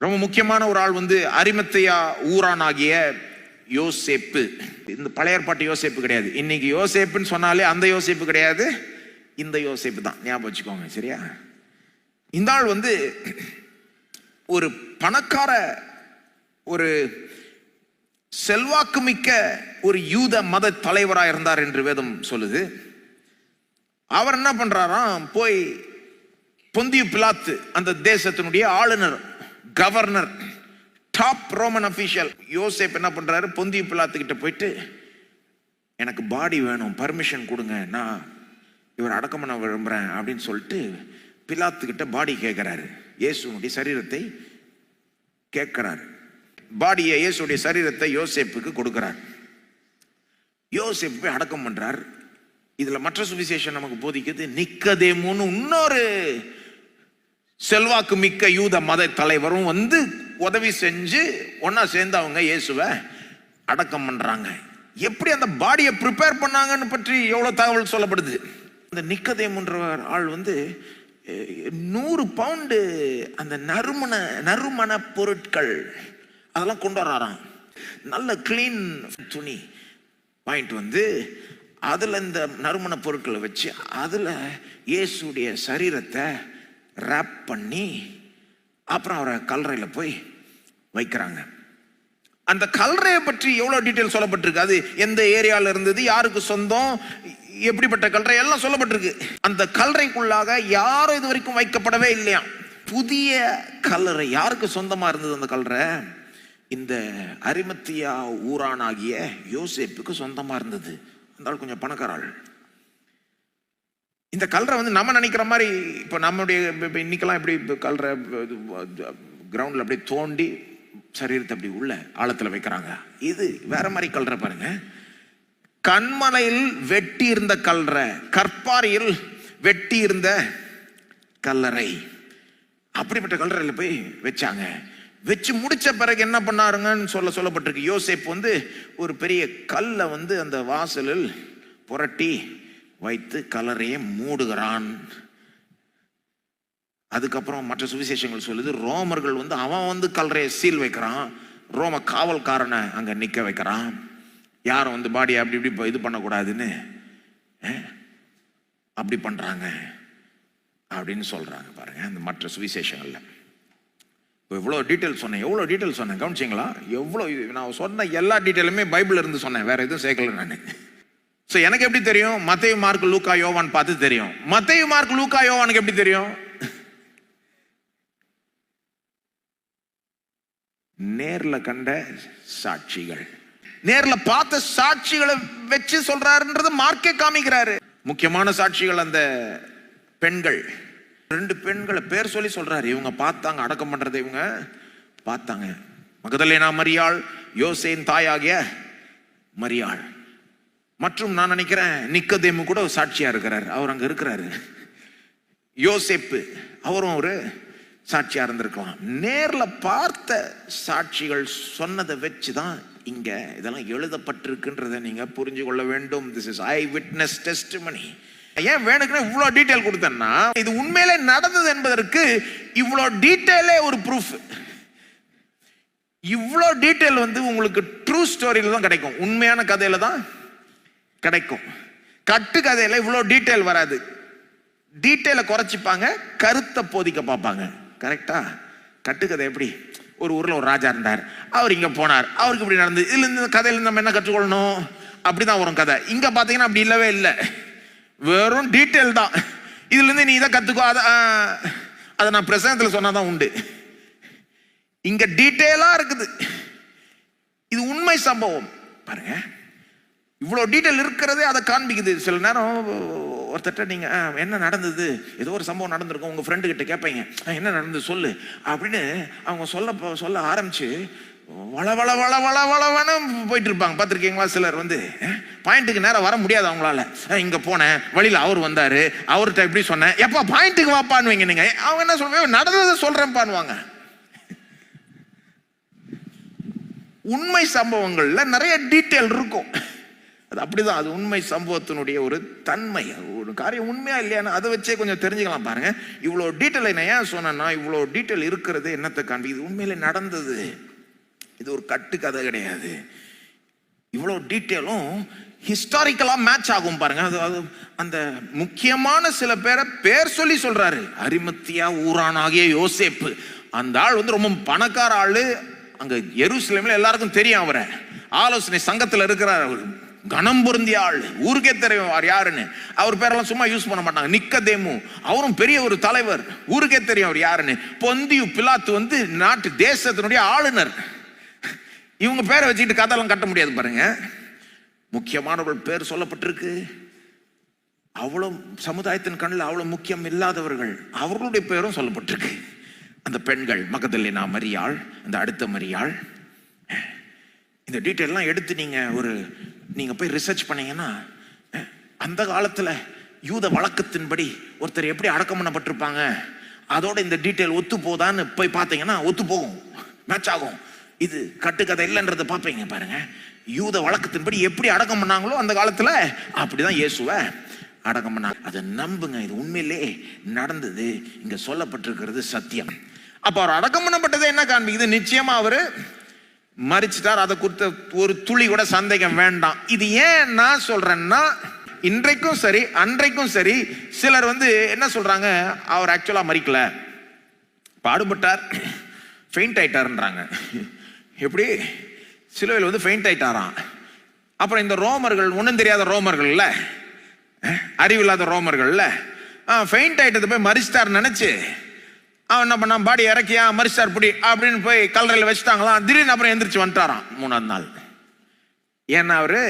ரொம்ப முக்கியமான ஒரு ஆள் வந்து அரிமத்தையா ஊரானாகிய யோசேப்பு. இந்த பழைய ஏற்பாட்டு யோசேப்பு கிடையாது. இன்னைக்கு யோசேப்புன்னு சொன்னாலே அந்த யோசேப்பு கிடையாது, இந்த யோசேப்பு தான். ஞாபகம் வச்சுக்கோங்க, சரியா? இந்த ஆள் வந்து ஒரு பணக்கார, ஒரு செல்வாக்கு மிக்க ஒரு யூத மத தலைவராக இருந்தார் என்று வேதம் சொல்லுது. அவர் என்ன பண்றாராம், போய் பொந்தியு பிலாத்து, அந்த தேசத்தினுடைய ஆளுநர், கவர்னர், டாப் ரோமன் அபிஷியல் யோசேப் என்ன பண்றாரு, பொந்தியு பிலாத்து கிட்ட போயிட்டு எனக்கு பாடி வேணும், பர்மிஷன் கொடுங்க, நான் இவர் அடக்கம் பண்ண விரும்புறேன் அப்படின்னு சொல்லிட்டு பிலாத்து கிட்ட பாடி கேட்கிறாரு. இயேசுனுடைய சரீரத்தை கேட்கிறாரு. பாடியை, இயேசுடைய சரீரத்தை யோசேப்புக்கு கொடுக்கிறார். யோசேப்பு போய் அடக்கம் பண்றார். இதுல மற்ற சுவிசேஷம் நமக்கு போதிக்குது, நிக்கதேமுன்னு இன்னொரு செல்வாக்கு மிக்க யூத மத தலைவரும் வந்து உதவி செஞ்சு ஒன்னா சேர்ந்து அவங்க இயேசுவை அடக்கம் பண்றாங்க. எப்படி அந்த பாடியை ப்ரிப்பேர் பண்ணாங்கன்னு பற்றி எவ்வளவு தகவல் சொல்லப்படுது. அந்த நிக்கதேமுன்ற ஆள் வந்து 100 பவுண்டு அந்த நறுமண பொருட்கள் அதெல்லாம் கொண்டு வராராம். நல்ல கிளீன் துணி வாங்கிட்டு வந்து அதுல இந்த நறுமண பொருட்களை வச்சு அதுல இயேசுடைய சரீரத்தை ராப் பண்ணி அப்புறம் அவரை கல்லறையில போய் வைக்கிறாங்க. அந்த கல்லறையை பற்றி எவ்வளவு டீட்டெயில் சொல்லப்பட்டிருக்கு, அது எந்த ஏரியால இருந்தது, யாருக்கு சொந்தம், எப்படிப்பட்ட கல்லறை எல்லாம் சொல்லப்பட்டிருக்கு. அந்த கல்லறைக்குள்ளாக யாரும் இது வரைக்கும் வைக்கப்படவே இல்லையா. புதிய கல்லறை. யாருக்கு சொந்தமா இருந்தது அந்த கல்லறை? இந்த அரிமத்தியா ஊரானாகிய யோசேப்புக்கு சொந்தமா இருந்தது. அந்த ஆள் கொஞ்சம் பணக்காராள். இந்த கல்லறை வந்து நம்ம நினைக்கிற மாதிரி இப்போ நம்முடைய இன்னைக்கெல்லாம் எப்படி கல்லறை கிரவுண்ட்ல அப்படியே தோண்டி சரீரத்தை அப்படி உள்ள ஆழத்துல வைக்கிறாங்க. இது வேற மாதிரி கல்லறை பாருங்க. கண்மலையில் வெட்டி இருந்த கல்லறை, கற்பாரியில் வெட்டி இருந்த கல்லறை, அப்படிப்பட்ட கல்லறையில போய் வச்சாங்க. வச்சு முடிச்ச பிறகு என்ன பண்ணாருங்கன்னு சொல்லப்பட்டிருக்கு. யோசேப்பு வந்து ஒரு பெரிய கல்லை வந்து அந்த வாசலில் புரட்டி வைத்து கல்லறையை மூடுகிறான். அதுக்கப்புறம் மற்ற சுவிசேஷங்கள் சொல்லுது, ரோமர்கள் வந்து அவன் வந்து கல்லறையை சீல் வைக்கிறான், ரோம காவல்காரனை அங்க நிக்க வைக்கிறான், யாரும் வந்து பாடி அப்படி இப்படி இது பண்ணக்கூடாதுன்னு அப்படி பண்றாங்க அப்படின்னு சொல்றாங்க. பாருங்க அந்த மற்ற சுவிசேஷங்கள்ல எவ்வளோ டீட்டெயில் சொன்னேன், எவ்வளோ டீட்டெயில் சொன்னேன், கவனிச்சிங்களா? எவ்வளோ நான் சொன்ன எல்லா டீட்டெயிலுமே பைபிள் இருந்து சொன்னேன், வேற எதுவும் சேர்க்கல நான். ஸோ எனக்கு எப்படி தெரியும்? மத்தேயு, மார்க், லூக்கா, யோவான் பார்த்து தெரியும். மத்தேயு, மார்க், லூக்கா, யோவானுக்கு எப்படி தெரியும்? நேர்ல கண்ட சாட்சிகள், நேர்ல பார்த்த சாட்சிகளை வச்சு சொல்றாருன்றது மார்க்கே காமிக்கிறாரு. முக்கியமான சாட்சிகள் அந்த பெண்கள், 2 பெண்களை பேர் சொல்லி சொல்றாரு. இவங்க பார்த்தாங்க அடக்கம் பண்றதை, இவங்க பார்த்தாங்க. மகதலேனா மரியாள், யோசேன் தாயாகிய மரியாள், மற்றும் நான் நினைக்கிறேன் நிக்கதேமு கூட சாட்சியா இருக்கிறார். அவர் அங்க இருக்கிறாரு. யோசேப்பு அவரும் ஒரு சாட்சியா இருந்திருக்கலாம். நேர்ல பார்த்த சாட்சிகள் சொன்னதை வச்சுதான் இங்க இதெல்லாம் எழுதப்பட்டிருக்குன்றதை நீங்க புரிஞ்சு கொள்ள வேண்டும். This is I witness testimony. ஏன் வேணுக்குன்னு இவ்வளோ டீட்டெயில் கொடுத்தேன்னா, இது உண்மையிலே நடந்தது என்பதற்கு இவ்வளோ டீட்டெயிலே ஒரு ப்ரூஃப். இவ்வளோ டீட்டெயில் வந்து உங்களுக்கு ட்ரூ ஸ்டோரியில தான் கிடைக்கும், உண்மையான கதையில தான் கிடைக்கும். கட்டு கதையில இவ்வளோ டீட்டெயில் வராது. டீட்டெயிலை குறைச்சிப்பாங்க, கருத்தை போதிக்க பார்ப்பாங்க. கரெக்டா? கட்டுக்கதை எப்படி? ஒரு ஊர்ல ஒரு ராஜா இருந்தார், அவர் இங்க போனார், அவருக்கு இப்படி நடந்தது. இதுல இருந்து கதையில நம்ம என்ன கற்றுக்கொள்ளணும்? அப்படிதான் வரும் கதை. இங்க பாத்தீங்கன்னா அப்படி இல்லவே இல்லை, வெறும் டீட்டெயில் தான். இதுல இருந்து நீ இதை கத்துக்கோ, அதை நான் பிரசங்கத்துல சொன்னாதான் உண்டு. இங்க டீட்டெயிலா இருக்குது. இது உண்மை சம்பவம். பாருங்க, இவ்வளவு டீட்டெயில் இருக்கிறதே அதை காண்பிக்குது. சில நேரம் ஒருத்தட்ட நீங்க என்ன நடந்தது, ஏதோ ஒரு சம்பவம் நடந்திருக்கும், உங்க ஃப்ரெண்டு கிட்ட கேட்பீங்க என்ன நடந்தது சொல்லு அப்படின்னு. அவங்க சொல்ல ஆரம்பிச்சு வள வள வள வள வளவன போயிட்டு இருப்பாங்க. பார்த்துருக்கீங்களா? சிலர் வந்து பாயிண்ட்டுக்கு நேரம் வர முடியாது அவங்களால. இங்க போனேன், வழியில அவர் வந்தாரு, அவர்கிட்ட இப்படி சொன்னேன், எப்ப பாயிண்ட்டுக்கு வாப்பான்னுவீங்க நீங்க. அவங்க என்ன சொல்லுவாங்க, நடந்ததை சொல்றேன் பான்னுவாங்க. உண்மை சம்பவங்கள்ல நிறைய டீட்டெயில் இருக்கும். அது அப்படிதான், அது உண்மை சம்பவத்தினுடைய ஒரு தன்மை. ஒரு காரியம் உண்மையா இல்லையான்னு அதை வச்சே கொஞ்சம் தெரிஞ்சுக்கலாம் பாருங்க. இவ்வளோ டீட்டெயில் நான் ஏன் சொன்னேன்னா, இவ்வளோ டீட்டெயில் இருக்கிறது என்னத்தை காண்பி, இது உண்மையிலே நடந்தது, இது ஒரு கட்டு கதை கிடையாது. இவ்வளோ டீட்டெயிலும் ஹிஸ்டாரிக்கலா மேட்ச் ஆகும் பாருங்க. அது அந்த முக்கியமான சில பேரை பேர் சொல்லி சொல்றாரு. அரிமத்தியா ஊரானாகிய யோசேப்பு, அந்த ஆள் வந்து ரொம்ப பணக்கார ஆளு. அங்க எருசலேம்ல எல்லாருக்கும் தெரியும், அவரை ஆலோசனை சங்கத்துல இருக்கிறார். அவர் கணம் பொருந்திய ஆள், ஊருக்கே தெரியும் அவர் யாருன்னு. அவர் பேரெல்லாம் சும்மா யூஸ் பண்ண மாட்டாங்க. நிக்கதேமு, அவரும் பெரிய ஒரு தலைவர், ஊருக்கே தெரியும் அவர் யாருன்னு. பொந்தியு பிலாத்து வந்து நாட்டு தேசத்தினுடைய ஆளுநர். இவங்க பேரை வச்சுக்கிட்டு கதையெல்லாம் கட்ட முடியாது பாருங்க. முக்கியமானவர்கள் பேர் சொல்லப்பட்டிருக்கு. அவ்வளவு சமுதாயத்தின் கண்ணில் அவ்வளவு முக்கியம் இல்லாதவர்கள், அவர்களுடைய பேரும் சொல்லப்பட்டிருக்கு. அந்த பெண்கள், மகதலேனா மரியாள், அந்த அடுத்த மரியாள், இந்த டீட்டெயிலாம் எடுத்து நீங்க போய் ரிசர்ச் பண்ணீங்கன்னா, அந்த காலத்துல யூத வழக்கத்தின்படி ஒருத்தர் எப்படி அடக்கம் பண்ணப்பட்டிருப்பாங்க, அதோட இந்த டீட்டெயில் ஒத்து போதான்னு போய் பார்த்தீங்கன்னா ஒத்து போகும், மேட்ச் ஆகும். இது கட்டுக்கதை இல்லைன்றதை பார்ப்பீங்க பாருங்க. யூத வழக்கத்தின்படி எப்படி அடக்கம் பண்ணாங்களோ அந்த காலத்துல, அப்படிதான் இயேசுவை அடக்கம் பண்ணாங்க. அதை நம்புங்க, இது உண்மையிலே நடந்தது, இங்க சொல்லப்பட்டிருக்கிறது சத்தியம். அப்ப அவர் அடக்கம் பண்ணப்பட்டதை என்ன காண்பிக்குது? நிச்சயமா அவரு மரிச்சிட்டார். அதை குறித்த ஒரு துளி கூட சந்தேகம் வேண்டாம். இது ஏன் நான் சொல்றேன்னா, இன்றைக்கும் சரி அன்றைக்கும் சரி சிலர் வந்து என்ன சொல்றாங்க, அவர் ஆக்சுவலா மரிக்கல, பாடுபட்டார், ஃபெயிண்ட் ஆயிட்டாருன்றாங்க. எப்படி? சிலுவையில் வந்து ஃபெயிண்ட் ஆயிட்டாராம். அப்புறம் இந்த ரோமர்கள், ஒன்றும் தெரியாத ரோமர்கள்ல, அறிவில்லாத ரோமர்கள்ல, ஃபெயிண்ட் ஆயிட்டது போய் மரிச்சிட்டார் நினைச்சு அவன் என்ன பண்ணான், பாடி இறக்கியா மரிச்சிட்டார் புடி அப்படின்னு போய் கல்லறையில் வச்சுட்டாங்களாம். திடீர்னு அப்புறம் எந்திரிச்சு வந்துட்டாராம் 3ஆவது நாள். ஏன்னா அவரு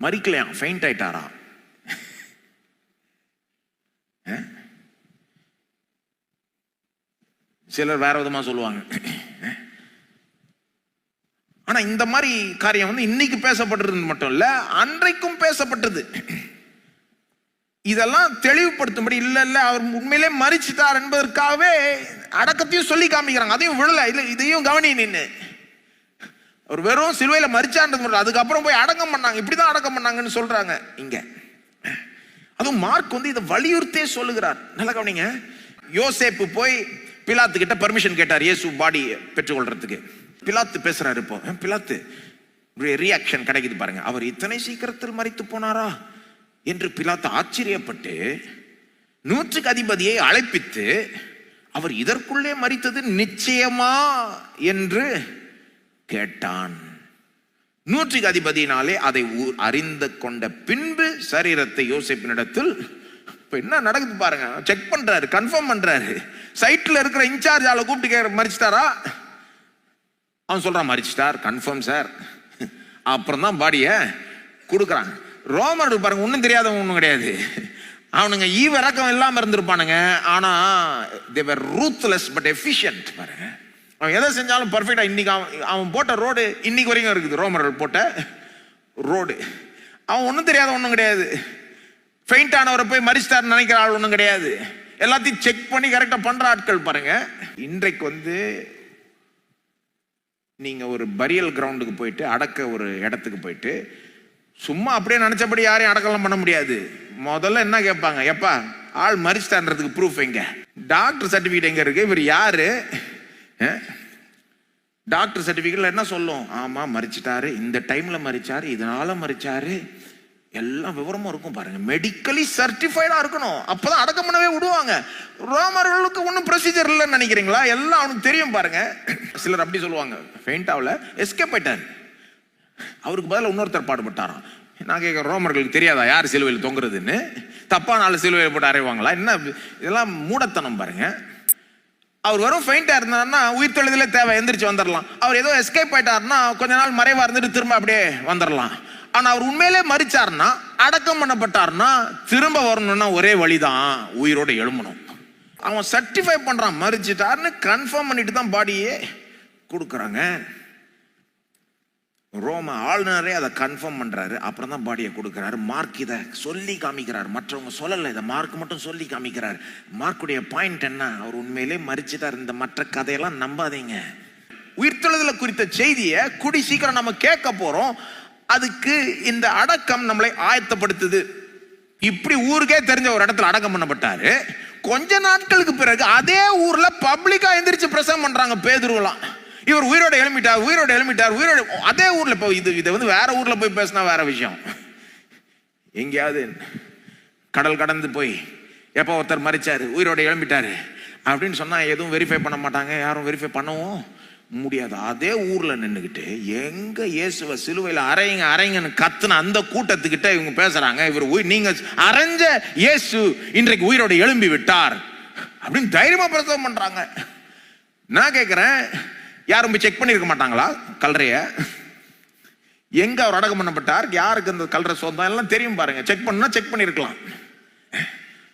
மரிக்கலையாம், ஃபெயிண்ட் ஆயிட்டாராம். சிலர் வேற விதமா சொல்லுவாங்க. ஆனா இந்த மாதிரி காரியம் வந்து இன்னைக்கு பேசப்பட்டது மட்டும் இல்ல, அன்றைக்கும் பேசப்பட்டது. இதெல்லாம் தெளிவுபடுத்தும்படி, இல்ல அவர் உண்மையிலே மரிச்சிட்டார் என்பதற்காகவே அடக்கத்தையும் சொல்லி காமிக்கிறாங்க. அதையும் விடல, இல்ல இதையும் கவனி நின்னு. அவர் வெறும் சிலுவையில மரிச்சான்றது, அதுக்கப்புறம் போய் அடக்கம் பண்ணாங்க, இப்படிதான் அடக்கம் பண்ணாங்கன்னு சொல்றாங்க இங்க. அதுவும் மார்க் வந்து இதை வலியுறுத்தே சொல்லுகிறார். நல்லா கவனிங்க. யோசேப்பு போய் பிலாத்து கிட்ட பர்மிஷன் கேட்டார் இயேசு பாடி பெற்றுக்கொள்றதுக்கு. பிலாத்து பேசுறாரு. இப்போ பிலாத்து ரியாக்ஷன் கிடைக்குது பாருங்க. அவர் இத்தனை சீக்கிரத்தில் மரித்து போனாரா என்று பிலாத்து ஆச்சரியப்பட்டு 100க்கு அதிபதியை அழைப்பித்து, அவர் இதற்குள்ளே மரித்தது நிச்சயமா என்று கேட்டான். 100க்கு அதிபதியினாலே அதை அறிந்து கொண்ட பின்பு சரீரத்தை யோசேப்பினிடத்தில். இப்ப என்ன நடக்குது பாருங்க. செக் பண்றாரு, கன்ஃபார்ம் பண்றாரு. சைட்ல இருக்கிற இன்சார்ஜ் ஆளை கூப்பிட்டு மரிச்சிட்டாரா? அவன் சொல்றான் மரிச்சிட்டார், கன்ஃபார்ம் சார். அப்புறம் தான் பாடிய கொடுக்குறாங்க. ரோமர்கள் பாருங்க, ஒன்றும் தெரியாதவங்க ஒன்றும் கிடையாது. அவனுங்க ஈவிரக்கம் இல்லாம இருந்திருப்பானுங்க. ஆனா they were ruthless but efficient பாருங்க. அவன் எதை செஞ்சாலும் பர்ஃபெக்டா. இன்னைக்கு அவன் போட்ட ரோடு இன்னைக்கு வரைக்கும் இருக்குது, ரோமர்கள் போட்ட ரோடு. அவன் ஒன்றும் தெரியாத ஒன்றும் கிடையாது. ஃபெயிண்ட் ஆனவரை போய் மரிச்சிட்டாருன்னு நினைக்கிற ஆள் ஒன்றும் கிடையாது. எல்லாத்தையும் செக் பண்ணி கரெக்டா பண்ற ஆட்கள் பாருங்க. இன்றைக்கு வந்து நீங்க ஒரு பரியல் கிரவுண்டுக்கு போயிட்டு, அடக்க ஒரு இடத்துக்கு போயிட்டு, சும்மா அப்படியே நினைச்சபடி யாரையும் அடக்கலாம் பண்ண முடியாது. முதல்ல என்ன கேட்பாங்க, எப்பா ஆள் மரிச்சிட்டான்றதுக்கு ப்ரூஃப் எங்க, டாக்டர் சர்டிபிகேட் எங்க இருக்கு, இவர் யாரு? டாக்டர் சர்டிபிகேட்ல என்ன சொல்லும், ஆமா மரிச்சிட்டாரு, இந்த டைம்ல மரிச்சாரு, இதனால மரிச்சாரு, எல்லாம் விவரமும் இருக்கும் பாருங்க. மெடிக்கலி சர்டிஃபைடா இருக்கணும், அப்பதான் அடக்கம் பண்ணவே விடுவாங்க. ரோமர்களுக்கு ஒன்றும் ப்ரொசீஜர் இல்லைன்னு நினைக்கிறீங்களா? எல்லாம் அவனுக்கு தெரியும் பாருங்க. சிலர் அப்படி சொல்லுவாங்க, ஃபெயிண்டாவில் எஸ்கேப் ஆயிட்டார், அவருக்கு பதிலாக இன்னொருத்தர் பாடுபட்டாராம். நான் கேட்க, ரோமர்களுக்கு தெரியாதா யார் சிலுவையில் தொங்குறதுன்னு? தப்பான ஆள் சிலுவையில் போட்டு அறைவாங்களா என்ன? இதெல்லாம் மூடத்தனம் பாருங்க. அவர் வெறும் ஃபெயிண்டா இருந்தாருன்னா உயிர் தொழுதலே தேவை, எந்திரிச்சு வந்துடலாம். அவர் ஏதோ எஸ்கேப் ஆயிட்டாருன்னா கொஞ்ச நாள் மறைவா இருந்துட்டு திரும்ப அப்படியே வந்துடலாம். ஆனா அவர் உண்மையிலே மரிச்சாருன்னா, அடக்கம் பண்ணப்பட்டாருன்னா, திரும்ப வரணும்னா ஒரே வழிதான், உயிரோட எழுமணும். அவன் சர்டிஃபை பண்றான், மரிச்சிட்டாருன்னு கன்ஃபார்ம் பண்ணிட்டு தான் பாடியே கொடுக்குறாங்க. ரோம ஆளுநரே அதை கன்ஃபார்ம் பண்றாரு, அப்புறம் தான் பாடியை கொடுக்கிறாரு. மார்க் இதை சொல்லி காமிக்கிறார், மற்றவங்க சொல்லலை, இதை மார்க் மட்டும் சொல்லி காமிக்கிறார். மார்க்குடைய பாயிண்ட் என்ன, அவர் உண்மையிலே மரிச்சிட்டார். இந்த மற்ற கதையெல்லாம் நம்பாதீங்க. உயிர்த்தெழுதலை குறித்த செய்தியை கூடி சீக்கிரம் நம்ம கேட்க போறோம். அதுக்கு இந்த அடக்கம் நம்மளை ஆயத்தப்படுத்துது. இப்படி ஊருக்கே தெரிஞ்ச ஒரு இடத்துல அடக்கம் பண்ணப்பட்டாரு. கொஞ்ச நாட்களுக்கு பிறகு அதே ஊர்ல பப்ளிக்கா எந்திரிச்சு பிரசங்கம் பண்றாங்க பேதுருவெல்லாம். இவர் உயிரோட எழும்பிட்டார், உயிரோட எழும்பிட்டார், உயிரோட. அதே ஊர்ல போய் இதை வந்து வேற ஊர்ல போய் பேசினா வேற விஷயம். எங்கேயாவது கடல் கடந்து போய் எப்போ ஒருத்தர் மரிச்சாரு, உயிரோட எழும்பிட்டாரு அப்படின்னு சொன்னா எதுவும் வெரிஃபை பண்ண மாட்டாங்க, யாரும் வெரிஃபை பண்ணவும் முடியாது. அதே ஊர்ல நின்றுகிட்டு எங்க இயேசுவை சிலுவையில் அரைங்க அரைங்கன்னு கத்துன அந்த கூட்டத்துக்கிட்ட இவங்க பேசுறாங்க, இவர் நீங்க அரைஞ்ச இயேசு இன்றைக்கு உயிரோட எழும்பி விட்டார் அப்படின்னு தைரியமா பிரசவம் பண்றாங்க. நான் கேட்கிறேன், யாரும் போய் செக் பண்ணிருக்க மாட்டாங்களா கல்லறைய? எங்க அவர் அடக்கம் பண்ணப்பட்டார், யாருக்கு அந்த கல்லறை சொந்தம் எல்லாம் தெரியும் பாருங்க. செக் பண்ணா செக் பண்ணிருக்கலாம்.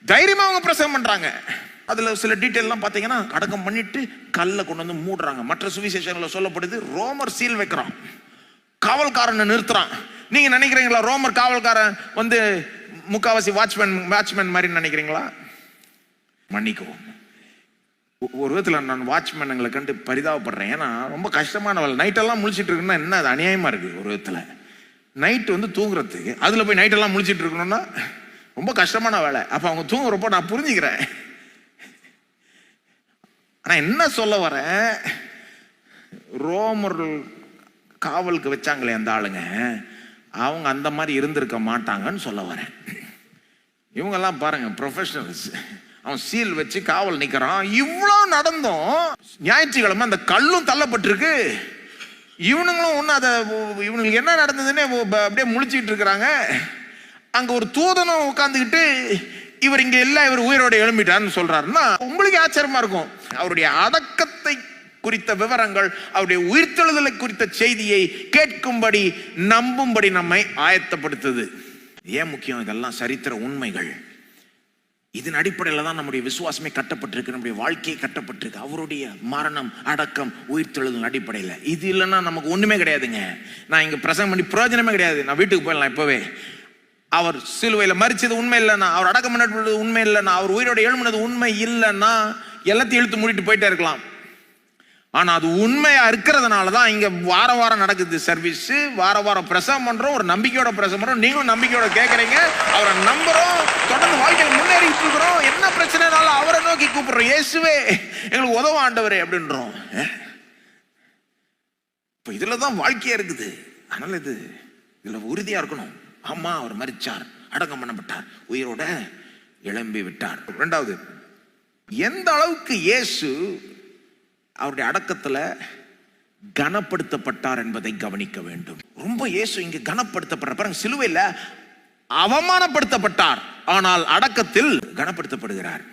தைரியமா அவங்க பிரசவம் பண்றாங்க. அதுல சில டீட்டெயில் எல்லாம் பாத்தீங்கன்னா, அடக்கம் பண்ணிட்டு கல்லை கொண்டு வந்து மூடுறாங்க. மற்ற சுவிசேஷங்கள்ல சொல்லப்படுது, ரோமர் சீல் வைக்கிறான், காவல்காரனை நிறுத்துறான். நீங்க நினைக்கிறீங்களா ரோமர் காவல்காரன் வந்து முக்காவாசி வாட்ச்மேன் மாதிரி நினைக்கிறீங்களா? மன்னிக்கவும், ஒரு விதத்தில் நான் வாட்ச்மேனுங்களை கண்டு பரிதாபப்படுறேன். ஏன்னா ரொம்ப கஷ்டமான வேலை. நைட்டெல்லாம் முழிச்சிட்டு இருக்குன்னா என்ன, அது அநியாயமா இருக்கு. ஒரு விதத்தில் நைட்டு வந்து தூங்குறதுக்கு அதில் போய் நைட்டெல்லாம் முழிச்சிட்டு இருக்கணும்னா ரொம்ப கஷ்டமான வேலை. அப்போ அவங்க தூங்குறப்போ நான் புரிஞ்சுக்கிறேன். ஆனால் என்ன சொல்ல வரேன், ரோமர் காவலுக்கு வச்சாங்களே அந்த ஆளுங்க, அவங்க அந்த மாதிரி இருந்திருக்க மாட்டாங்கன்னு சொல்ல வரேன். இவங்கெல்லாம் பாருங்க ப்ரொஃபஷனல்ஸ். அவன் சீல் வச்சு காவல் நிக்கிறான். இவ்வளோ நடந்தும் ஞாயிற்றுக்கிழமை அந்த கல்லும் தள்ளப்பட்டிருக்கு. இவனுங்களும் ஒன்றும் அதை, இவனுங்களுக்கு என்ன நடந்ததுன்னு அப்படியே முழிச்சுக்கிட்டு இருக்கிறாங்க. அங்க ஒரு தூதனும் உட்காந்துக்கிட்டு இவர் இங்க இல்ல, இவர் உயிரோட எழும்பிட்டான்னு சொல்றாருன்னா உங்களுக்கு ஆச்சரியமா இருக்கும். அவருடைய அடக்கத்தை குறித்த விவரங்கள், அவருடைய உயிர்த்தெழுதலை குறித்த செய்தியை கேட்கும்படி நம்பும்படி நம்மை ஆயத்தப்படுத்துது. ஏன் முக்கியம்? இதெல்லாம் சரித்திர உண்மைகள். இதன் அடிப்படையில் தான் நம்முடைய விசுவாசமே கட்டப்பட்டிருக்கு, நம்முடைய வாழ்க்கையை கட்டப்பட்டிருக்கு. அவருடைய மரணம், அடக்கம், உயிர்த்தெழுதல் அடிப்படையில். இது இல்லைன்னா நமக்கு ஒண்ணுமே கிடையாதுங்க. நான் இங்க பிரசங்கம் பண்ணி பிரயோஜனமே கிடையாது. நான் வீட்டுக்கு போயிடலாம் இப்பவே. அவர் சிலுவையில் மரிச்சது உண்மை இல்லைன்னா, அவர் அடக்கம் பண்ணது உண்மை இல்லைன்னா, அவர் உயிரோட எழும்பினது உண்மை இல்லைன்னா எல்லாத்தையும் இழுத்து மூடிட்டு போயிட்டே இருக்கலாம். ஆனா அது உண்மையா இருக்கிறதுனால தான் இங்க வார வாரம் நடக்குது சர்வீஸ். வார வாரம் பிரசவம் பண்றோம், ஒரு நம்பிக்கையோட பிரசவம் பண்றோம். நீங்களும் நம்பிக்கையோட கேட்கறீங்க, அவரை நம்புறோம், தொடர்ந்து வாழ்க்கையில் முன்னேறிட்டு இருக்கிறோம். என்ன பிரச்சனைனாலும் அவரை நோக்கி கூப்பிடுறோம், இயேசுவே எங்களுக்கு உதவ ஆண்டவரே அப்படின்றோம். இப்ப இதுலதான் வாழ்க்கையா இருக்குது. அதனால இதுல உறுதியா இருக்கணும். ஆமா, அவர் மரிச்சார், அடக்கம் பண்ணப்பட்டார், உயிரோட எழும்பி விட்டார். இரண்டாவது, எந்த அளவுக்கு இயேசு அவருடைய அடக்கத்துல கனப்படுத்தப்பட்டார் என்பதை கவனிக்க வேண்டும். ரொம்ப இயேசு இங்க கனப்படுத்தப்படுற பாருங்க. சிலுவையில் அவமானப்படுத்தப்பட்டார், ஆனால் அடக்கத்தில் கனப்படுத்தப்படுகிறார்.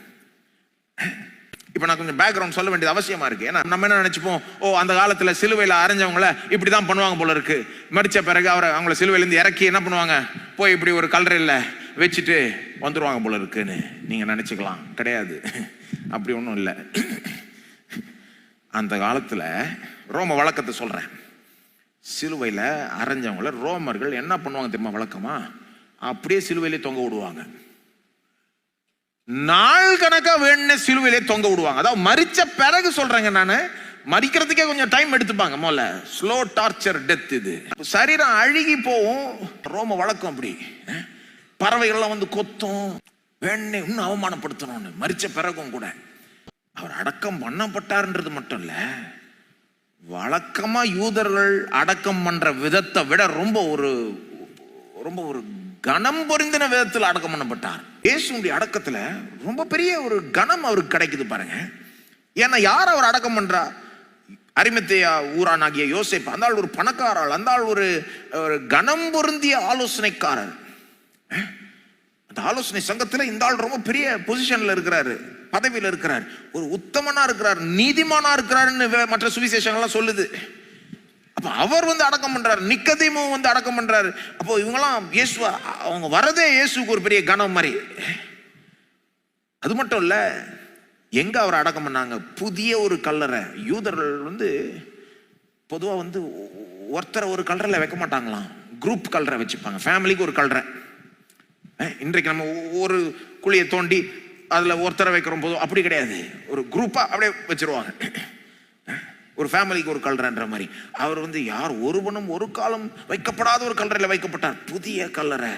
இப்ப நான் கொஞ்சம் பேக்ரவுண்ட் சொல்ல வேண்டியது அவசியமா இருக்கு. ஏன்னா நம்ம என்ன நினைச்சுப்போம், அந்த காலத்துல சிலுவையில் அரைஞ்சவங்கள இப்படிதான் பண்ணுவாங்க போல இருக்கு. மரிச்ச பிறகு அவங்கள சிலுவையில இருந்து இறக்கி என்ன பண்ணுவாங்க, போய் இப்படி ஒரு கல்லறையில வச்சுட்டு வந்துருவாங்க போல இருக்குன்னு நீங்க நினைச்சுக்கலாம். கிடையாது, அப்படி ஒன்றும் இல்லை. அந்த காலத்துல ரோம வழக்கத்தை சொல்றேன். சிலுவையில் அரைஞ்சவங்கள ரோமர்கள் என்ன பண்ணுவாங்க தெரியுமா? வழக்கமா அப்படியே சிலுவையிலே தொங்க விடுவாங்க. நாள் கணக்கா வேணும்னு சிலுவையிலே தொங்க விடுவாங்க. அதாவது மரிச்ச பிறகு சொல்றேங்க, நானு மரிக்கிறதுக்கே கொஞ்சம் டைம் எடுத்துப்பாங்க. முதல்ல ஸ்லோ டார்ச்சர் டெத். இது சரீரம் அழுகி போகும். ரோம வழக்கம் அப்படி. பறவைகள்லாம் வந்து கொத்தும், வேணே இன்னும் அவமானப்படுத்தணும்னு. மரிச்ச பிறகும் கூட அவர் அடக்கம் பண்ணப்பட்டார்ன்றது மட்டும் இல்ல, வழக்கமா யூதர்கள் அடக்கம் பண்ற விதத்தை விட ரொம்ப ஒரு கனம் பொருந்தின விதத்தில் அடக்கம் பண்ணப்பட்டார். இயேசுடைய அடக்கத்துல ரொம்ப பெரிய ஒரு கனம் அவருக்கு கிடைக்குது பாருங்க. ஏன்னா யார் அவர் அடக்கம் பண்றா? அரிமத்தேயா ஊரானாகிய யோசேப்பு. அந்த ஆள் ஒரு பணக்காரர், அந்த ஆள் ஒரு கனம் பொருந்திய ஆலோசனைக்காரர். அந்த ஆலோசனை சங்கத்துல இந்த ஆள் ரொம்ப பெரிய பொசிஷன்ல இருக்கிறாரு, பதவியில் இருக்கிறார், ஒரு உத்தமனா இருக்கிறார், நீதிமானா இருக்கிறாருன்னு மற்ற சுவிசேஷங்கள்லாம் சொல்லுது. அப்ப அவர் வந்து அடக்கம் பண்றாரு, நிக்கதேமும் வந்து அடக்கம் பண்றாரு. அப்போ இவங்கெல்லாம் இயேசு, அவங்க வரதே இயேசுக்கு ஒரு பெரிய கனம் மாதிரி. அது மட்டும் இல்ல, எங்க அவர் அடக்கம் பண்ணாங்க? புதிய ஒரு கல்லறை. யூதர்கள் வந்து பொதுவா வந்து ஒருத்தர் ஒரு கல்லறையில வைக்க மாட்டாங்களாம், குரூப் கல்லறை வச்சுப்பாங்க. ஃபேமிலிக்கு ஒரு கல்லறை. இன்றைக்கு நம்ம ஒரு குழியை தோண்டி அதுல ஒருத்தரை வைக்கிறோம் போதும், அப்படி கிடையாது. ஒரு குரூப்பா அப்படியே வச்சிருவாங்க. ஒரு ஃபேமிலிக்கு ஒரு கல்லறைன்ற மாதிரி. அவர் வந்து யார் ஒருவனும் ஒரு காலம் வைக்கப்படாத ஒரு கல்லறையில் வைக்கப்பட்டார். புதிய கல்லறை.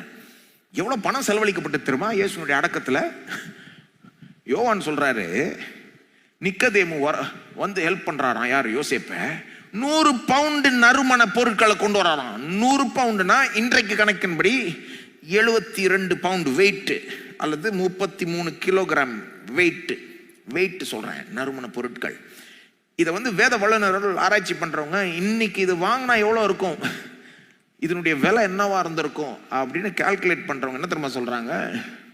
எவ்வளவு பணம் செலவழிக்கப்பட்டு தெரியுமா இயேசுனுடைய அடக்கத்துல? யோவான் சொல்றாரு, நிக்கதேமு வந்து ஹெல்ப் பண்றாராம். யார்? யோசேப்ப. 100 பவுண்டு நறுமண பொருட்களை கொண்டு வராராம். 100 பவுண்டுனா இன்றைக்கு கணக்கின்படி 72 பவுண்டு வெயிட், அல்லது 33 கிலோகிராம் வெயிட் சொல்றேன், நறுமண பொருட்கள். இதை வந்து வேத வல்லுநர்கள் ஆராய்ச்சி பண்றவங்க இன்னைக்கு இது வாங்கினா எவ்வளவு இருக்கும், இதனுடைய விலை என்னவா இருந்திருக்கும் அப்படின்னு கால்குலேட் பண்றவங்க என்ன தெரியுமா சொல்றாங்க,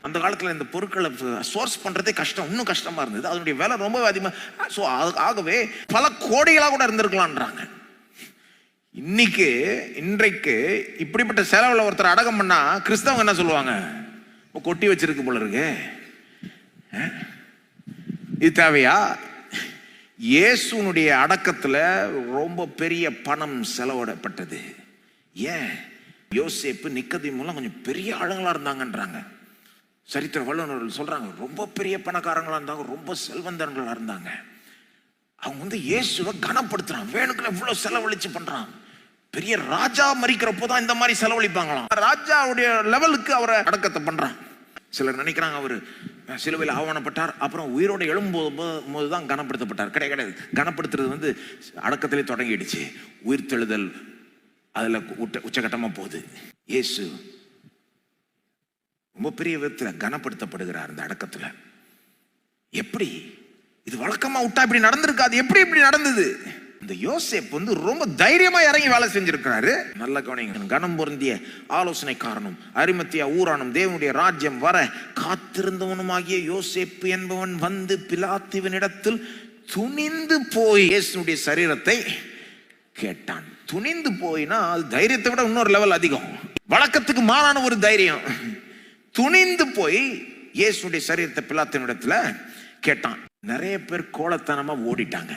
அந்த காலத்துல இந்த பொருட்களை சோர்ஸ் பண்றதே கஷ்டம், இன்னும் கஷ்டமா இருந்தது, அதனுடைய விலை ரொம்ப அதிகமா, ஸோ ஆகவே பல கோடிகளாக கூட இருந்திருக்கலான்றாங்க. இன்றைக்கு இப்படிப்பட்ட செலவுல ஒருத்தர் அடக்கம் பண்ணா கிறிஸ்தவங்க என்ன சொல்லுவாங்க, கொட்டி வச்சிருக்கு போல இருக்கு, இது தேவையா? இயேசுனுடைய அடக்கத்துல ரொம்ப பெரிய பணம் செலவிடப்பட்டது. ஏன்? யோசேப்பு நிக்கதேமுலாம் கொஞ்சம் பெரிய ஆளுங்களா இருந்தாங்கன்றாங்க. சரித்திர வல்லுநர்கள் சொல்றாங்க ரொம்ப பெரிய பணக்காரங்களா இருந்தாங்க, ரொம்ப செல்வந்தர்களா இருந்தாங்க. அவங்க வந்து இயேசுவை கனப்படுத்துறான், வேணுக்குன்னு இவ்வளவு செலவழிச்சு பண்றான். பெரிய ராஜா மரிக்கிறப்போதான் இந்த மாதிரி செலவழிப்பாங்களாம். ராஜாவுடைய லெவலுக்கு அவரை அடக்கத்தை பண்றான். சிலர் நினைக்கிறாங்க அவர் சிலுவையில் ஆவணப்பட்டார், அப்புறம் உயிரோட எழும்போதுதான் கனப்படுத்தப்பட்டார். கிடையாது, கனப்படுத்துறது வந்து அடக்கத்திலே தொடங்கிடுச்சு. உயிர் தெழுதல் அதுல உச்சகட்டமா போகுது. இயேசு ரொம்ப பெரிய விதத்துல கனப்படுத்தப்படுகிறார் அந்த அடக்கத்துல. எப்படி இது வழக்கமா விட்டா இப்படி நடந்திருக்காது, எப்படி இப்படி நடந்தது? இந்த யோசேப்பு வந்து ரொம்ப தைரியமா இறங்கி வேலை செஞ்சிருக்கிறாரு. நல்ல கவனிங்க, கனம் பொருந்திய ஆலோசனை காரணம் அரிமத்தியா ஊரானும் தேவனுடைய ராஜ்யம் வர காத்திருந்தவனுமாகிய யோசேப்பு என்பவன் வந்து பிலாத்துவினிடத்தில் துணிந்து போய் இயேசுடைய சரீரத்தை கேட்டான். துணிந்து போயினா அது தைரியத்தை விட இன்னொரு லெவல் அதிகம், வழக்கத்துக்கு மாறான ஒரு தைரியம். துணிந்து போய் இயேசுடைய சரீரத்தை பிலாத்துவினிடத்துல கேட்டான். நிறைய பேர் கோலத்தனமா ஓடிட்டாங்க.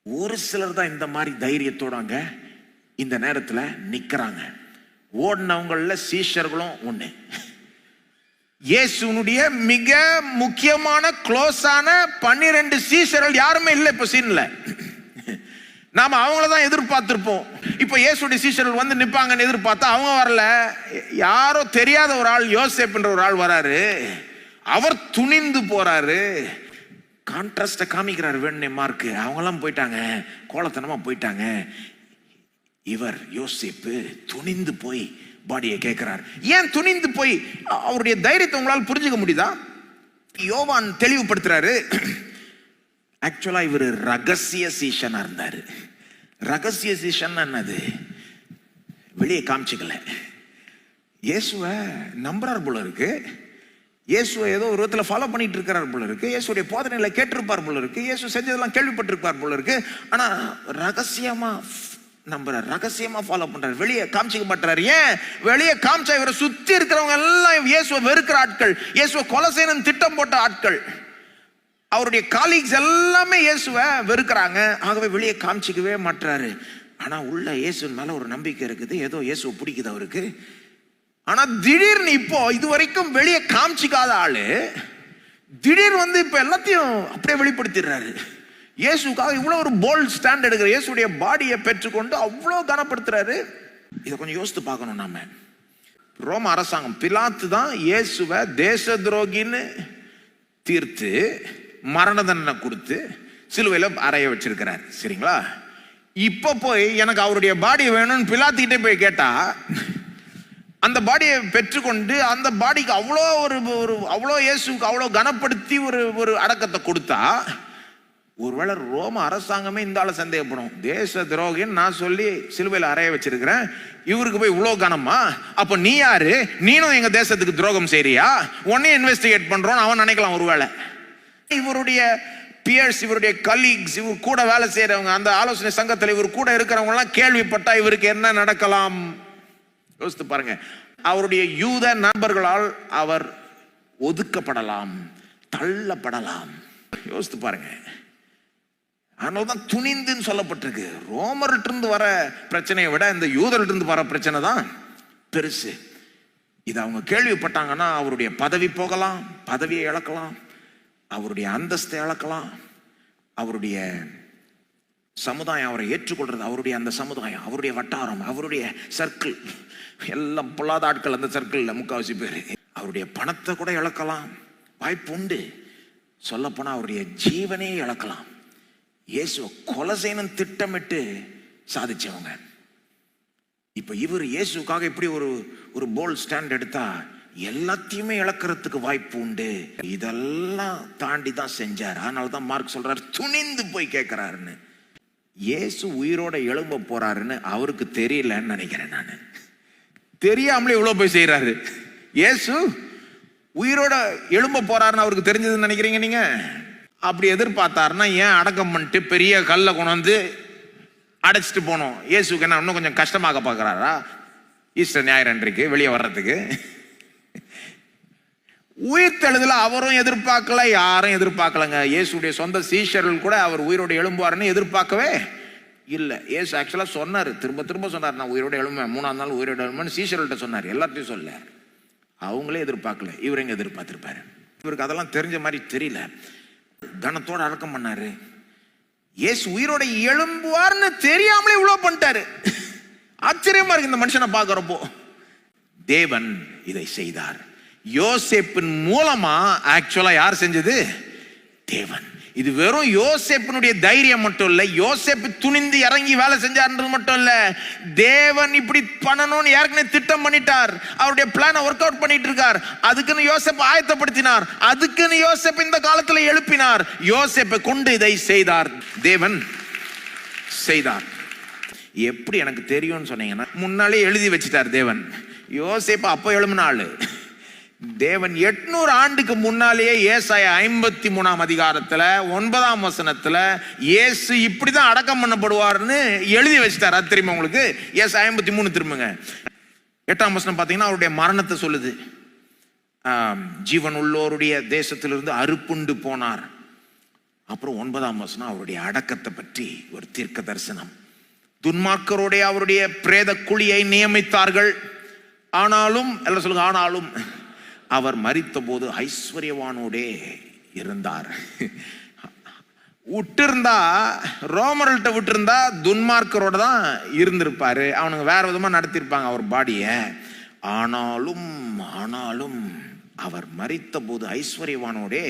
ஒரு சிலர் தான் இந்த மாதிரி தைரியத்தோட இந்த நேரத்துல நிக்கிறாங்க. ஓடினவங்கள சீஷர்களும் ஒண்ணு. இயேசுனுடைய மிக முக்கியமான க்ளோஸான 12 சீஷர்கள் யாருமே இல்லை இப்ப சீன்ல. நாம அவங்களதான் எதிர்பார்த்திருப்போம். இப்ப இயேசுடைய சீஷர்கள் வந்து நிப்பாங்கன்னு எதிர்பார்த்தா அவங்க வரல. யாரோ தெரியாத ஒரு ஆள், யோசேப்புன்ற ஒரு ஆள் வராரு. அவர் துணிந்து போறாரு. கான்ட்ராஸ்ட காமிக்கிறார் வேணே மார்க்கு. அவங்கெல்லாம் போயிட்டாங்க, கோலத்தனமா போயிட்டாங்க. இவர் யோசேப்பு துணிந்து போய் பாடியை கேட்கிறார். ஏன் துணிந்து போய்? அவருடைய தைரியத்தை உங்களால் புரிஞ்சுக்க முடியுதா? யோவான் தெளிவுபடுத்துறாரு. ஆக்சுவலா இவர் ரகசிய சீஷனா இருந்தாரு. ரகசிய சீஷன் என்னது? வெளியே காமிச்சுக்கல. இயேசுவை நம்புறார் போல இருக்கு, இயேசுவை ஏதோ ஒரு விதத்துல ஃபாலோ பண்ணிட்டு இருக்கிறார் போல இருக்கு, இயேசுடைய போதனைகளை கேட்டிருப்பார் போல இருக்கு, இயேசு செஞ்சதெல்லாம் கேள்விப்பட்டிருப்பார் போல இருக்கு. ஆனா ரகசியமா நம்புறார், ரகசியமா ஃபாலோ பண்றாரு, வெளியே காமிச்சிக்க மாட்டாரு. ஏன்? வெளியே காமிச்சா இவரை சுத்தி இருக்கிறவங்க எல்லாம் இயேசுவை வெறுக்கிற ஆட்கள், இயேசுவை கொலை செய்யணும்னு திட்டம் போட்ட ஆட்கள், அவருடைய காலீக்ஸ் எல்லாமே இயேசுவை வெறுக்கிறாங்க. ஆகவே வெளியே காமிச்சிக்கவே மாட்டாரு. ஆனா உள்ள இயேசு மேல ஒரு நம்பிக்கை இருக்குது, ஏதோ இயேசுவை பிடிக்குது அவருக்கு. ஆனா திடீர்னு இப்போ இதுவரைக்கும் வெளியே காமிச்சிக்காத ஆளு திடீர் வந்து இப்ப எல்லாத்தையும் அப்படியே வெளிப்படுத்திடுறாரு. இயேசுக்காக இவ்வளவு ஒரு போல்ட் ஸ்டாண்ட் எடுக்கிற, இயேசுடைய பாடியை பெற்றுக்கொண்டு அவ்வளவு கனப்படுத்துறாரு. இதை கொஞ்சம் யோசித்து பார்க்கணும். நாம ரோம அரசாங்கம் பிலாத்து தான் இயேசுவை தேச துரோகின்னு தீர்த்து மரண தண்டனை கொடுத்து சிலுவையில அறைய வச்சிருக்கிறார். சரிங்களா? இப்ப போய் எனக்கு அவருடைய பாடி வேணும்னு பிலாத்துக்கிட்டே போய் கேட்டா அந்த பாடியை பெற்றுக்கொண்டு அந்த பாடிக்கு அவ்வளோ இயேசுக்கு அவ்வளோ கனப்படுத்தி ஒரு அடக்கத்தை கொடுத்தா, ஒருவேளை ரோம அரசாங்கமே இந்த ஆளை சந்தேகப்படும். தேச துரோகின்னு நான் சொல்லி சிலுவையில் அறைய வச்சிருக்கிறேன், இவருக்கு போய் இவ்வளோ கனமா? அப்ப நீ யாரு? நீனும் எங்க தேசத்துக்கு துரோகம் செய்றியா? உன்னையும் இன்வெஸ்டிகேட் பண்றோம் அவன் நினைக்கலாம். ஒருவேளை இவருடைய பியர்ஸ், இவருடைய கலீக்ஸ், இவர் கூட வேலை செய்யறவங்க, அந்த ஆலோசனை சங்கத்தில் இவர் கூட இருக்கிறவங்க எல்லாம் கேள்விப்பட்டா இவருக்கு என்ன நடக்கலாம்? யோசித்து பாருங்க. அவருடைய யூத நண்பர்களால் அவர் ஒதுக்கப்படலாம், தள்ளப்படலாம். யோசித்து பாருங்க. அதனால்தான் துணிந்துன்னு சொல்லப்பட்டிருக்கு. ரோமர்கிட்ட இருந்து வர பிரச்சனையை விட இந்த யூதர்கிட்ட இருந்து வர பிரச்சனை தான் பெருசு. இது அவங்க கேள்விப்பட்டாங்கன்னா அவருடைய பதவி போகலாம், பதவியை இழக்கலாம், அவருடைய அந்தஸ்தை இழக்கலாம், அவருடைய சமுதாயம் அவரை ஏற்றுக்கொள்றது, அவருடைய அந்த சமுதாயம், அவருடைய வட்டாரம், அவருடைய சர்க்கிள் எல்லாம் பொல்லாத ஆட்கள். அந்த சர்க்கிள்ல முக்காவாசி பேர். அவருடைய பணத்தை கூட இழக்கலாம், வாய்ப்பு உண்டு. சொல்ல போனா அவருடைய ஜீவனே இழக்கலாம். இயேசுவை கொலை செய்யணும் திட்டமிட்டு சாதிச்சவங்க. இப்ப இவர் இயேசுக்காக இப்படி ஒரு போல்ட் ஸ்டாண்ட் எடுத்தா எல்லாத்தையுமே இழக்கிறதுக்கு வாய்ப்பு உண்டு. இதெல்லாம் தாண்டி தான் செஞ்சார். அதனாலதான் மார்க் சொல்றாரு, துணிந்து போய் கேட்கிறாருன்னு. இயேசு உயிரோட எழும்ப போறாருன்னு அவருக்கு தெரியலன்னு நினைக்கிறேன். நான் தெரியாமலே இவ்வளவு போய் செய்யறாரு. இயேசு உயிரோட எழும்ப போறாருன்னு அவருக்கு தெரிஞ்சதுன்னு நினைக்கிறீங்க நீங்க? அப்படி எதிர்பார்த்தாருன்னா ஏன் அடக்கம் பண்ணிட்டு பெரிய கல்லை கொண்டு வந்து அடைச்சிட்டு போனோம்? இயேசுக்கு என்ன இன்னும் கொஞ்சம் கஷ்டமாக பார்க்கறாரா ஈஸ்டர் ஞாயிறு அன்றைக்கு வெளியே வர்றதுக்கு? உயிர் தெழுதல அவரும் எதிர்பார்க்கல, யாரும் எதிர்பார்க்கலங்க. இயேசுடைய சொந்த சீஷர்கள் கூட அவர் உயிரோட எழும்புவாருன்னு எதிர்பார்க்கவே இல்லை. இயேசு ஆக்சுவலா சொன்னார், திரும்ப திரும்ப சொன்னார், நான் உயிரோட எழும்பேன், 3ஆம் நாள் உயிரோட எழும்பேன்னு சீஷர்கள்ட்ட சொன்னார். எல்லாத்தையும் சொல்ல, அவங்களே எதிர்பார்க்கல, இவர் எங்க எதிர்பார்த்திருப்பாரு? இவருக்கு அதெல்லாம் தெரிஞ்ச மாதிரி தெரியல. கனத்தோட அடக்கம் பண்ணாரு. இயேசு உயிரோட எழும்புவார்னு தெரியாமலே இவ்வளவு பண்ணிட்டாரு. ஆச்சரியமா இருக்கு இந்த மனுஷனை பார்க்கிறப்போ. தேவன் இதை செய்தார். யோசேப்பின் மூலமா ஆக்சுவலா யார் செஞ்சது? தேவன். இது வெறும் யோசேப்பினுடைய தைரியம் மட்டும் இல்ல, யோசேப்பு துணிந்து இறங்கி வேலை செஞ்சார்ன்றது மட்டும் இல்ல, தேவன் இப்படி பண்ணணும்னு யாருக்குன்னு திட்டம் பண்ணிட்டார். அவருடைய பிளானை ஒர்க் அவுட் பண்ணிட்டு இருக்கார். அதுக்குன்னு யோசேப்பு ஆயத்தப்படுத்தினார். அதுக்குன்னு யோசேப்பு இந்த காலத்துல எழுப்பினார். யோசேப்பை கொண்டு இதை செய்தார். தேவன் செய்தார். எப்படி எனக்கு தெரியும்னு சொன்னீங்கன்னா, முன்னாலே எழுதி வச்சிட்டார் தேவன். யோசேப்பு அப்போ எழுப்பின ஆளு. தேவன் 800 ஆண்டுக்கு முன்னாலேயே ஏசாயா 53ஆம் அதிகாரத்துல 9ஆம் வசனத்துல இயேசு இப்படிதான் அடக்கம் பண்ணப்படுவார்னு எழுதி வச்சிட்டார். அது தெரியுமா உங்களுக்கு? ஏசாயா 53 திரும்புங்க. 8ஆம் வசனம் பாத்தீங்கன்னா அவருடைய மரணத்தை சொல்லுது. ஜீவன் உள்ளோருடைய தேசத்திலிருந்து அறுப்புண்டு போனார். அப்புறம் 9ஆம் வசனம் அவருடைய அடக்கத்தை பற்றி ஒரு தீர்க்க தரிசனம். துன்மார்க்கருடைய அவருடைய பிரேத குழியை நியமித்தார்கள், ஆனாலும் எல்லாம் சொல்லுங்க, ஆனாலும் அவர் மரித்த போது ஐஸ்வர்யவானோடே இருந்தார். விட்டிருந்தா, ரோமர்கள்ட்ட விட்டிருந்தா துன்மார்க்கரோட தான் இருந்திருப்பாரு. அவனுங்க வேற விதமா நடத்திருப்பாங்க அவர் பாடிய. ஆனாலும் அவர் மரித்த போது ஐஸ்வர்யவானோடே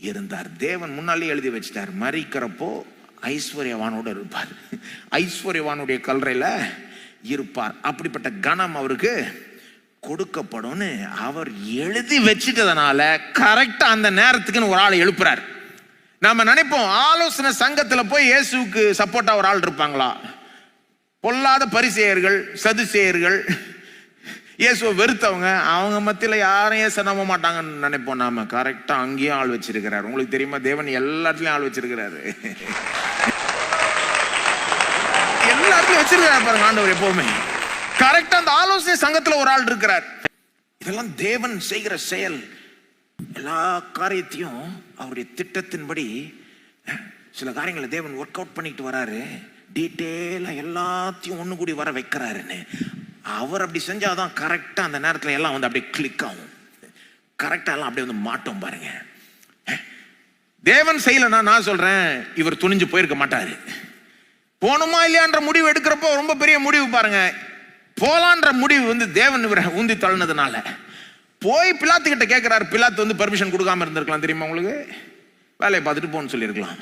இருந்தார். தேவன் முன்னாலே எழுதி வச்சிட்டார், மரிக்கிறப்போ ஐஸ்வர்யவானோட இருப்பார், ஐஸ்வர்யவானுடைய கல்லறையில இருப்பார். அப்படிப்பட்ட கணம் அவருக்கு கொடுக்கப்படும்னு அவர் எழுதி வச்சிட்டதனால கரெக்டா அந்த நேரத்துக்குன்னு ஒரு ஆள் எழுப்புறார். நாம நினைப்போம், ஆலோசனை சங்கத்துல போய் இயேசுக்கு சப்போர்ட்டா ஒரு ஆள் இருப்பாங்களா? பொல்லாத பரிசேயர்கள், சதுசேயர்கள், இயேசுவை வெறுத்தவங்க, அவங்க மத்தியில யாரும் இயேசு நம்ப மாட்டாங்கன்னு நினைப்போம். நாம கரெக்டா அங்கேயும் ஆள் வச்சிருக்கிறார். உங்களுக்கு தெரியுமா, தேவன் எல்லாத்துலயும் ஆள் வச்சிருக்கிறாரு. எல்லாத்துலயும் வச்சிருக்கிறார் பாருங்க ஆண்டவர். எப்பவுமே கரெக்டா அந்த ஆலோசனை சங்கத்துல ஒரு ஆள் இருக்கிறார். இதெல்லாம் தேவன் செய்கிற செயல். எல்லா காரியத்தையும் அவருடைய திட்டத்தின்படி சில காரியங்களை தேவன் ஒர்க் அவுட் பண்ணிட்டு வராரு. டீட்டெயிலா எல்லாத்தையும் ஒண்ணு கூடி வர வைக்கிறாருன்னு அவர் அப்படி செஞ்சாதான் கரெக்டா அந்த நேரத்துல எல்லாம் வந்து அப்படியே கிளிக் ஆகும். கரெக்டா எல்லாம் அப்படியே வந்து மாட்டோம் பாருங்க. தேவன் செய்யலன்னா நான் சொல்றேன், இவர் துணிஞ்சு போயிருக்க மாட்டாரு. போனோமா இல்லையான்ற முடிவு எடுக்கிறப்போ ரொம்ப பெரிய முடிவு பாருங்க. போலான்ற முடிவு வந்து தேவன் இவரை உந்தி தள்ளினதுனால போய் பிலாத்து கிட்ட கேட்கிறாரு. பிலாத்து வந்து பெர்மிஷன் கொடுக்காம இருந்திருக்கலாம், தெரியுமா உங்களுக்கு? வேலையை பார்த்துட்டு போன்னு சொல்லியிருக்கலாம்.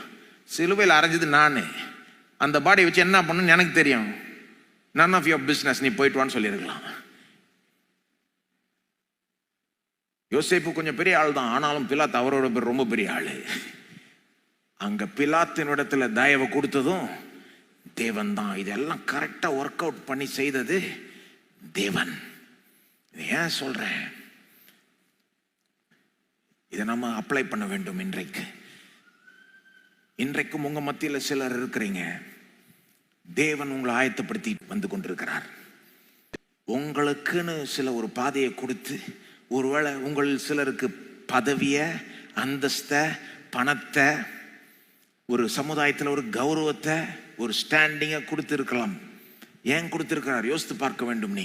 சிலுவையில் அரைஞ்சது நானு, அந்த பாடியை வச்சு என்ன பண்ணணும்னு எனக்கு தெரியும், none of your business, நீ போயிட்டு வான்னு சொல்லியிருக்கலாம். யோசேப்பு கொஞ்சம் பெரிய ஆள் தான், ஆனாலும் பிலாத்து அவரோட ரொம்ப பெரிய ஆளு. அங்க பிலாத்தின் இடத்துல தயவை கொடுத்ததும் தேவன் தான். இதெல்லாம் கரெக்டா ஒர்க் அவுட் பண்ணி செய்தது தேவன். ஏன் சொல்றேன், இதை நம்ம அப்ளை பண்ண வேண்டும். இன்றைக்கும் உங்க மத்தியில சிலர் இருக்கிறீங்க, தேவன் உங்களை ஆயத்தப்படுத்தி வந்து கொண்டிருக்கிறார். உங்களுக்குன்னு சில ஒரு பாதையை கொடுத்து, ஒருவேளை உங்கள் சிலருக்கு பதவிய, அந்தஸ்த, பணத்தை, ஒரு சமுதாயத்தில் ஒரு கௌரவத்தை, ஒரு ஸ்டாண்டிங்கை கொடுத்திருக்கலாம். ஏன் கொடுத்திருக்கிறார் யோசித்து பார்க்க வேண்டும்.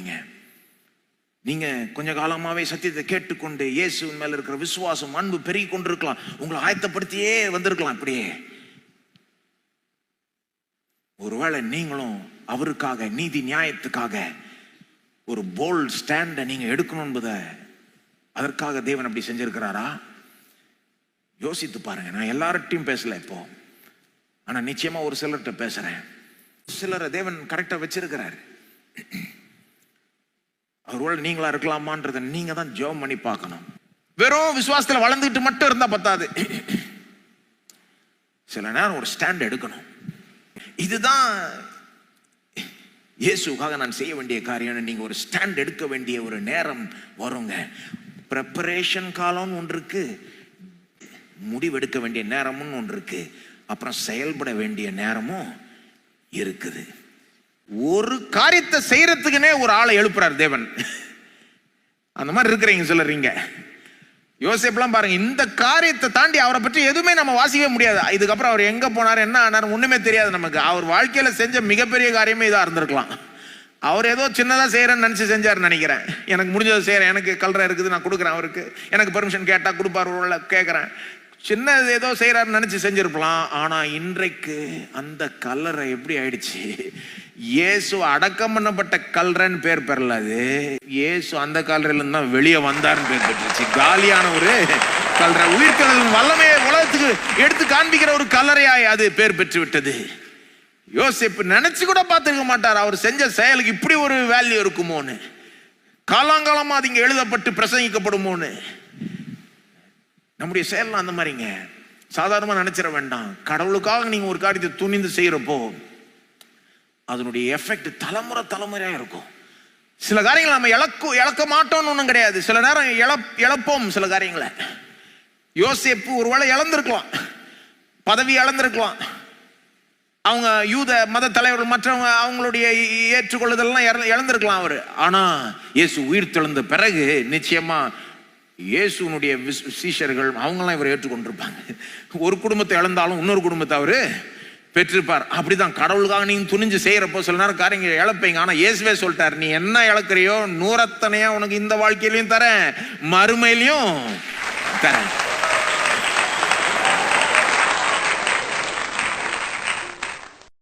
நீங்க கொஞ்ச காலமாவே சத்தியத்தை கேட்டுக்கொண்டு இயேசுவின் மேல இருக்கிற விசுவாசம், அன்பு பெருகி கொண்டிருக்கலாம். உங்களை ஆயத்தப்படுத்தியே வந்திருக்கலாம். இப்படியே ஒருவேளை நீங்களும் அவருக்காக, நீதி நியாயத்துக்காக ஒரு போல்ட் ஸ்டாண்டை நீங்க எடுக்கணும் என்பதை அதற்காக தேவன் அப்படி செஞ்சிருக்கிறாரா? யோசித்து பாருங்க. நான் எல்லார்ட்டையும் பேசல இப்போ, ஆனா நிச்சயமா ஒரு சிலர்கிட்ட பேசுறேன். சிலரை தேவன் கரெக்டா வச்சிருக்கிறாரு. ஒருவேளை நீங்களா இருக்கலாமான்றதை நீங்க தான் ஜெபம் பண்ணி பார்க்கணும். வெறும் விசுவாசத்துல வளர்ந்துட்டு மட்டும் இருந்தா பத்தாது. சில நேரம் ஒரு ஸ்டாண்ட் எடுக்கணும். இதுதான் இயேசுக்காக நான் செய்ய வேண்டிய காரியம். நீங்க ஒரு ஸ்டாண்ட் எடுக்க வேண்டிய ஒரு நேரம் வருங்க. ப்ரிப்பரேஷன் காலம் ஒன்று இருக்கு, முடிவெடுக்க வேண்டிய நேரமும் ஒன்று இருக்கு, அப்புறம் செயல்பட வேண்டிய நேரமும் இருக்குது. ஒரு காரியத்தை செய்யறதுக்குன்னே ஒரு ஆளை எழுப்புறார் தேவன். அந்த மாதிரி இருக்கிறீங்க சிலர். யோசேப்லாம் பாருங்க, இந்த காரியத்தை தாண்டி அவரை பற்றி எதுவுமே நம்ம வாசிக்கவே முடியாது. இதுக்கப்புறம் அவர் எங்க போனார், என்ன ஆனார், ஒண்ணுமே தெரியாது நமக்கு. அவர் வாழ்க்கையில செஞ்ச மிகப்பெரிய காரியமே இதா இருந்திருக்கலாம். அவர் ஏதோ சின்னதா செய்யறேன்னு நினைச்சு செஞ்சாருன்னு நினைக்கிறேன். எனக்கு முடிஞ்சதை செய்யறேன், எனக்கு கல்ற இருக்குது, நான் கொடுக்குறேன், அவருக்கு எனக்கு பெர்மிஷன் கேட்டா கொடுப்பாரு, கேட்கறேன், சின்ன ஏதோ செய்யறாருன்னு நினைச்சு செஞ்சிருக்கலாம். ஆனா இன்றைக்கு அந்த கல்லறை எப்படி ஆயிடுச்சு? இயேசு அடக்கம் பண்ணப்பட்ட கல்லறைன்னு பேர் பெறல, அது இயேசு அந்த கல்லறையில இருந்து தான் வெளியே வந்தாருன்னு பேர் பெற்றுச்சு. காலியான ஒரு கல்லறை, உயிர்த்தெழுதலின் வல்லமையை உலகத்துக்கு எடுத்து காண்பிக்கிற ஒரு கல்லறையாய் அது பேர் பெற்று விட்டது. யோசேப்பு நினைச்சு கூட பார்த்திருக்க மாட்டார் அவர் செஞ்ச செயலுக்கு இப்படி ஒரு வேல்யூ இருக்குமோன்னு, காலாங்காலமா அது இங்க எழுதப்பட்டு பிரசங்கிக்கப்படுமோன்னு. நம்முடைய செயல்லாம் அந்த மாதிரிங்க, சாதாரணமா நினைச்சிட வேண்டாம். கடவுளுக்காக நீங்க ஒரு காரியத்தை துணிந்து செய்யறப்போ அதனுடைய எஃபெக்ட் தலைமுறை தலைமுறையா இருக்கும். சில காரியங்களை நம்ம இழக்க மாட்டோம்னு ஒன்றும் கிடையாது. சில நேரம் இழப்போம் சில காரியங்களை. யோசேப்பு ஒருவேளை இழந்திருக்கலாம், பதவி இழந்திருக்கலாம், அவங்க யூத மத தலைவர்கள் மற்றவங்க அவங்களுடைய ஏற்றுக்கொள்ளுதெல்லாம் இழந்திருக்கலாம் அவர். ஆனா இயேசு உயிர் தெழுந்த பிறகு நிச்சயமா இயேசுனுடைய சீஷர்கள் அவங்கெல்லாம் இவரை ஏற்றுக்கொண்டிருப்பாங்க. ஒரு குடும்பத்தை இழந்தாலும் இன்னொரு குடும்பத்தை அவரு பெற்றிருப்பார். அப்படிதான் கடவுளுக்காக நீங்க துணிஞ்சு செய்யறப்போ சில நேரம் காரியங்கள் இழப்பீங்க. ஆனா இயேசுவே சொல்லிட்டார், நீ என்ன இழக்கிறியோ 100 உனக்கு இந்த வாழ்க்கையிலையும் தரேன், மறுமையிலையும் தரேன்.